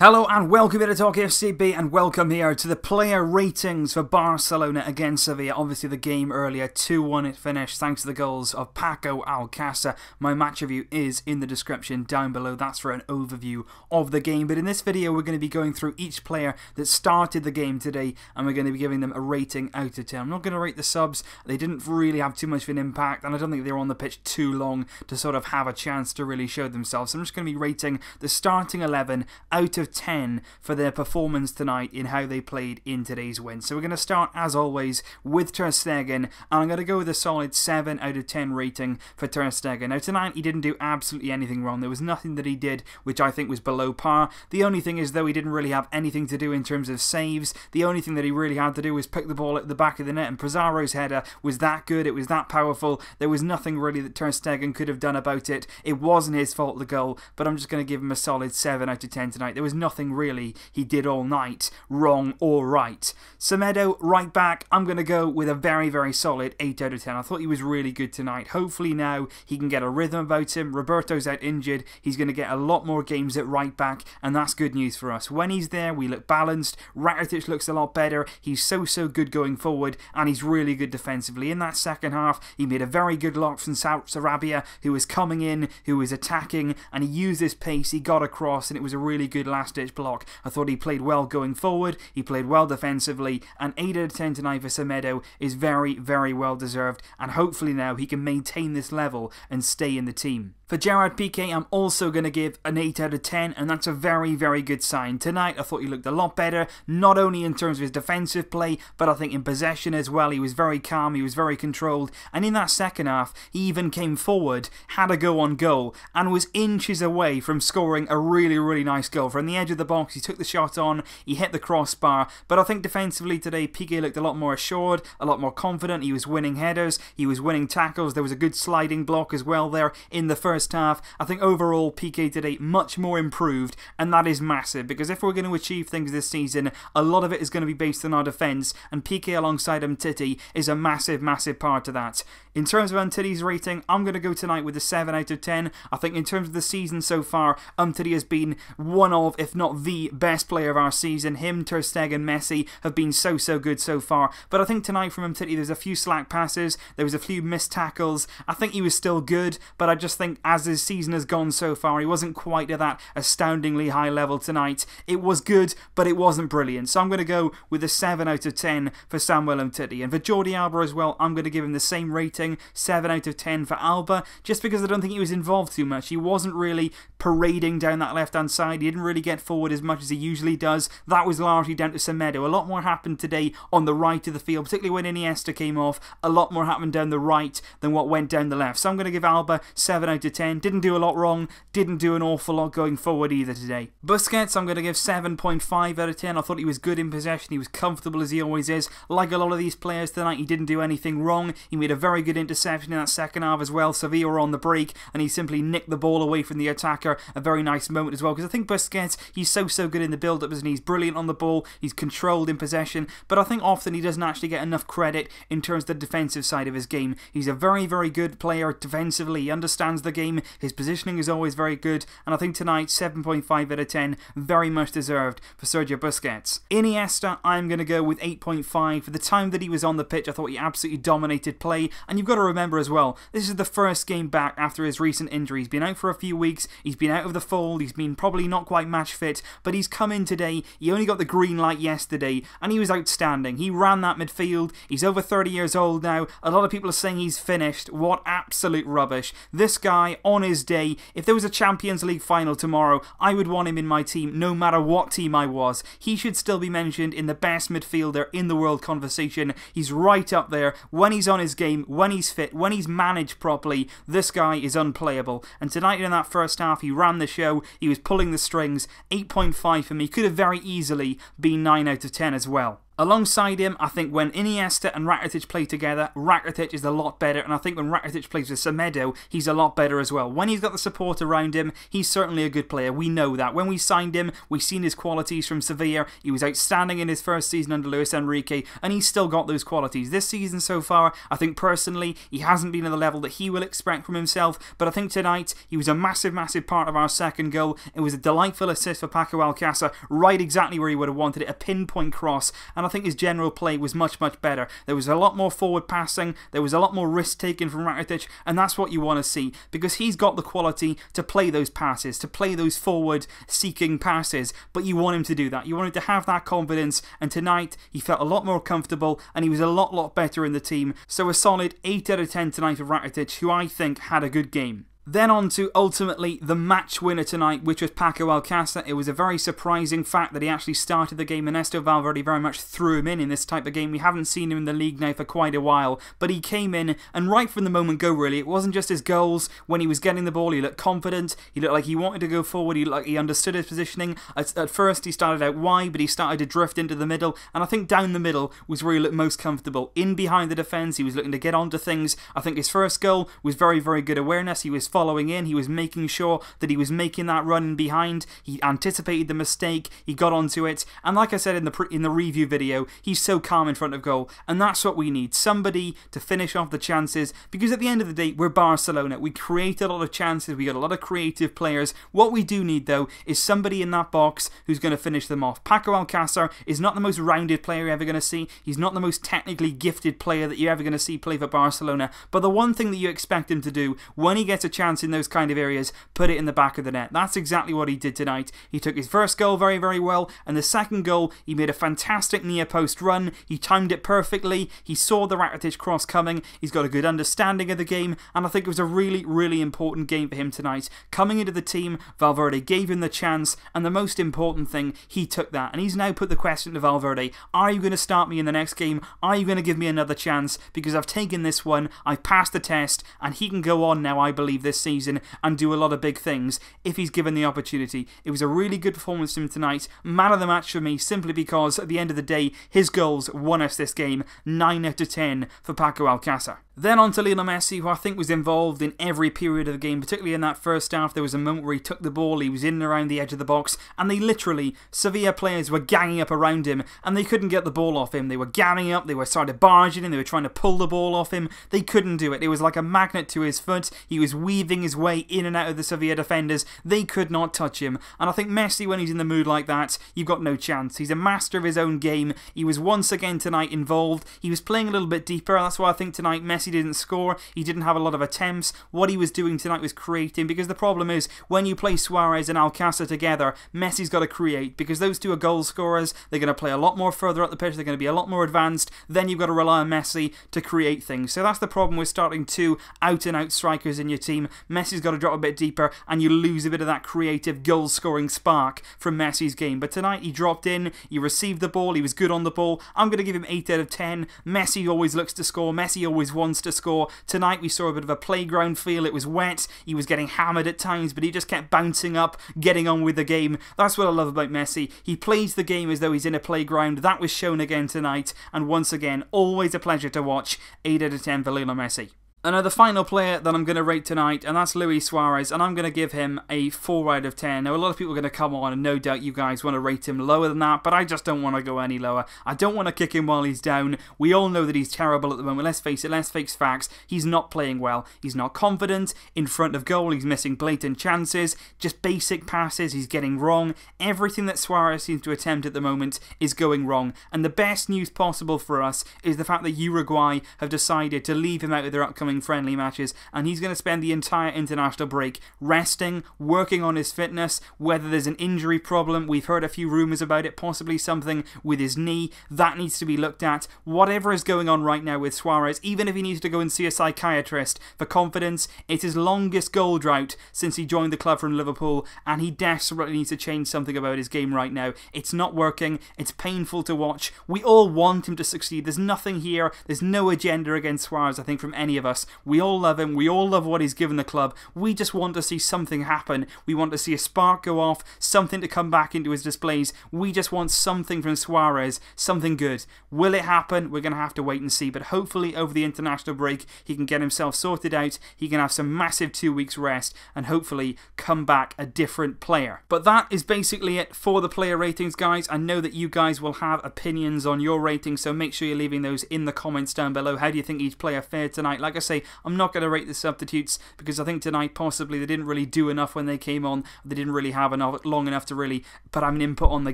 Hello and welcome to Talk FCB and welcome here to the player ratings for Barcelona against Sevilla. Obviously the game earlier, 2-1 it finished thanks to the goals of Paco Alcácer. My match review is in the description down below. That's for an overview of the game. But in this video we're going to be going through each player that started the game today and we're going to be giving them a rating out of 10. I'm not going to rate the subs. They didn't really have too much of an impact and I don't think they were on the pitch too long to sort of have a chance to really show themselves. So I'm just going to be rating the starting 11 out of 10 for their performance tonight in how they played in today's win. So we're going to start as always with Ter Stegen and I'm going to go with a solid 7 out of 10 rating for Ter Stegen. Now tonight he didn't do absolutely anything wrong. There was nothing that he did which I think was below par. The only thing is though he didn't really have anything to do in terms of saves. The only thing that he really had to do was pick the ball at the back of the net, and Pizarro's header was that good, it was that powerful. There was nothing really that Ter Stegen could have done about it. It wasn't his fault, the goal, but I'm just going to give him a solid 7 out of 10 tonight. There was nothing really he did all night wrong or right. Semedo, right back, I'm going to go with a very solid 8 out of 10. I thought he was really good tonight. Hopefully now he can get a rhythm about him. Roberto's out injured. He's going to get a lot more games at right back and that's good news for us. When he's there we look balanced. Rakitic looks a lot better. He's so good going forward and he's really good defensively. In that second half he made a very good lock from Sarabia, who was coming in, who was attacking, and he used his pace, he got across and it was a really good last ditch block. I thought he played well going forward, he played well defensively, and 8 out of 10 tonight for Semedo is very well deserved, and hopefully now he can maintain this level and stay in the team. For Gerard Piqué, I'm also going to give an 8 out of 10, and that's a very good sign. Tonight, I thought he looked a lot better, not only in terms of his defensive play, but I think in possession as well. He was very calm, he was very controlled, and in that second half, he even came forward, had a go on goal, and was inches away from scoring a really nice goal. From the edge of the box, he took the shot on, he hit the crossbar, but I think defensively today, Piqué looked a lot more assured, a lot more confident. He was winning headers, he was winning tackles, there was a good sliding block as well there in the first half. I think overall Piqué today much more improved, and that is massive because if we're going to achieve things this season, a lot of it is going to be based on our defence, and Piqué alongside Umtiti is a massive part of that. In terms of Umtiti's rating, I'm going to go tonight with a 7 out of 10. I think in terms of the season so far, Umtiti has been one of, if not the best player of our season. Him, Ter Stegen, Messi have been so good so far, but I think tonight from Umtiti there's a few slack passes, there was a few missed tackles. I think he was still good, but I just think as his season has gone so far, he wasn't quite at that astoundingly high level tonight. It was good, but it wasn't brilliant. So I'm going to go with a 7 out of 10 for Samuel Umtiti. And for Jordi Alba as well, I'm going to give him the same rating, 7 out of 10 for Alba, just because I don't think he was involved too much. He wasn't really parading down that left-hand side. He didn't really get forward as much as he usually does. That was largely down to Semedo. A lot more happened today on the right of the field, particularly when Iniesta came off. A lot more happened down the right than what went down the left. So I'm going to give Alba 7 out of 10. Didn't do a lot wrong, didn't do an awful lot going forward either today. Busquets, I'm going to give 7.5 out of 10. I thought he was good in possession, he was comfortable as he always is. Like a lot of these players tonight, he didn't do anything wrong. He made a very good interception in that second half as well. Sevilla were on the break and he simply nicked the ball away from the attacker. A very nice moment as well, because I think Busquets, he's so good in the build-up, isn't he? He's brilliant on the ball, he's controlled in possession, but I think often he doesn't actually get enough credit in terms of the defensive side of his game. He's a very good player defensively, he understands the game, his positioning is always very good, and I think tonight 7.5 out of 10, very much deserved for Sergio Busquets. Iniesta, I'm going to go with 8.5. For the time that he was on the pitch, I thought he absolutely dominated play, and you've got to remember as well, this is the first game back after his recent injury. He's been out for a few weeks, he's been out of the fold, he's been probably not quite match fit, but he's come in today. He only got the green light yesterday, and he was outstanding. He ran that midfield, he's over 30 years old now. A lot of people are saying he's finished. What absolute rubbish. This guy, on his day, if there was a Champions League final tomorrow, I would want him in my team no matter what team I was. He should still be mentioned in the best midfielder in the world conversation. He's right up there. When he's on his game, when he's fit, when he's managed properly, this guy is unplayable. And tonight in that first half, he ran the show, he was pulling the strings. 8.5 for me, could have very easily been 9 out of 10 as well. Alongside him, I think when Iniesta and Rakitic play together, Rakitic is a lot better, and I think when Rakitic plays with Semedo, he's a lot better as well. When he's got the support around him, he's certainly a good player. We know that. When we signed him, we've seen his qualities from Sevilla. He was outstanding in his first season under Luis Enrique, and he's still got those qualities. This season so far, I think personally, he hasn't been at the level that he will expect from himself, but I think tonight, he was a massive, massive part of our second goal. It was a delightful assist for Paco Alcácer, right exactly where he would have wanted it, a pinpoint cross, and I think his general play was much, much better. There was a lot more forward passing, there was a lot more risk taken from Rakitic, and that's what you want to see, because he's got the quality to play those passes, to play those forward seeking passes, but you want him to do that. You want him to have that confidence, and tonight he felt a lot more comfortable and he was a lot better in the team. So a solid 8 out of 10 tonight for Rakitic, who I think had a good game. Then on to ultimately the match winner tonight, which was Paco Alcácer. It was a very surprising fact that he actually started the game. Ernesto Valverde very much threw him in this type of game. We haven't seen him in the league now for quite a while, but he came in, and right from the moment go really, it wasn't just his goals. When he was getting the ball, he looked confident, he looked like he wanted to go forward, he looked like he understood his positioning. At first he started out wide, but he started to drift into the middle, and I think down the middle was where he looked most comfortable. In behind the defence, he was looking to get onto things. I think his first goal was very good awareness. He was following in, he was making sure that he was making that run in behind, he anticipated the mistake, he got onto it, and like I said in the review video, he's so calm in front of goal, and that's what we need, somebody to finish off the chances, because at the end of the day, we're Barcelona, we create a lot of chances, we got a lot of creative players. What we do need though is somebody in that box who's going to finish them off. Paco Alcácer is not the most rounded player you're ever going to see, he's not the most technically gifted player that you're ever going to see play for Barcelona, but the one thing that you expect him to do when he gets a chance in those kind of areas, put it in the back of the net. That's exactly what he did tonight. He took his first goal very well, and the second goal, he made a fantastic near post run, he timed it perfectly, he saw the Rakitic cross coming, he's got a good understanding of the game, and I think it was a really important game for him tonight. Coming into the team, Valverde gave him the chance, and the most important thing, he took that, and he's now put the question to Valverde, are you going to start me in the next game? Are you going to give me another chance? Because I've taken this one, I've passed the test, and he can go on now, I believe, this season and do a lot of big things if he's given the opportunity. It was a really good performance from him tonight. Man of the match for me, simply because at the end of the day, his goals won us this game. 9 out of 10 for Paco Alcácer. Then on to Lionel Messi, who I think was involved in every period of the game, particularly in that first half. There was a moment where he took the ball, he was in and around the edge of the box, and they literally, Sevilla players were ganging up around him, and they couldn't get the ball off him. They were ganging up, they were starting to barge in, they were trying to pull the ball off him. They couldn't do it. It was like a magnet to his foot. He was weaving his way in and out of the Sevilla defenders. They could not touch him. And I think Messi, when he's in the mood like that, you've got no chance. He's a master of his own game. He was once again tonight involved. He was playing a little bit deeper. That's why I think tonight Messi didn't score. He didn't have a lot of attempts. What he was doing tonight was creating, because the problem is when you play Suarez and Alcácer together, Messi's got to create, because those two are goal scorers. They're going to play a lot more further up the pitch. They're going to be a lot more advanced. Then you've got to rely on Messi to create things. So that's the problem with starting two out-and-out strikers in your team. Messi's got to drop a bit deeper, and you lose a bit of that creative goal-scoring spark from Messi's game. But tonight he dropped in, he received the ball, he was good on the ball. I'm going to give him 8 out of 10. Messi always looks to score. Messi always wants to score. Tonight we saw a bit of a playground feel. It was wet. He was getting hammered at times, but he just kept bouncing up, getting on with the game. That's what I love about Messi. He plays the game as though he's in a playground. That was shown again tonight, and once again, always a pleasure to watch. 8 out of 10 for Lionel Messi. And now the final player that I'm going to rate tonight, and that's Luis Suarez, and I'm going to give him a 4 out of 10. Now, a lot of people are going to come on, and no doubt you guys want to rate him lower than that, but I just don't want to go any lower. I don't want to kick him while he's down. We all know that he's terrible at the moment. Let's face it, let's face facts. He's not playing well. He's not confident. In front of goal, he's missing blatant chances. Just basic passes, he's getting wrong. Everything that Suarez seems to attempt at the moment is going wrong. And the best news possible for us is the fact that Uruguay have decided to leave him out of their upcoming friendly matches, and he's going to spend the entire international break resting, working on his fitness. Whether there's an injury problem, we've heard a few rumours about it, possibly something with his knee, that needs to be looked at. Whatever is going on right now with Suarez, even if he needs to go and see a psychiatrist for confidence, it's his longest goal drought since he joined the club from Liverpool, and he desperately needs to change something about his game right now. It's not working, it's painful to watch. We all want him to succeed. There's nothing here, there's no agenda against Suarez, I think, from any of us. us. We all love him. We all love what he's given the club. We just want to see something happen. We want to see a spark go off, something to come back into his displays. We just want something from Suarez, something good. Will it happen? We're going to have to wait and see, but hopefully over the international break he can get himself sorted out, he can have some massive 2 weeks rest, and hopefully come back a different player. But that is basically it for the player ratings, guys. I know that you guys will have opinions on your ratings, so make sure you're leaving those in the comments down below. How do you think each player fared tonight? Like I say, I'm not going to rate the substitutes because I think tonight possibly they didn't really do enough when they came on. They didn't really have enough long enough to really put an input on the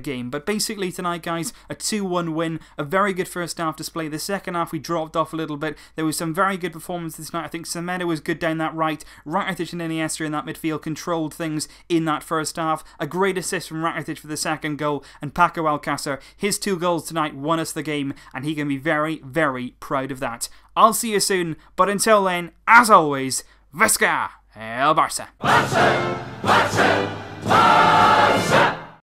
game. But basically tonight, guys, a 2-1 win, a very good first half display. The second half we dropped off a little bit. There was some very good performances tonight. I think Semedo was good down that right. Rakitic and Iniesta in that midfield controlled things in that first half. A great assist from Rakitic for the second goal, and Paco Alcácer, his 2 goals tonight won us the game, and he can be very, very proud of that. I'll see you soon, but until then, as always, Visca el Barça! Barça! Barça! Barça!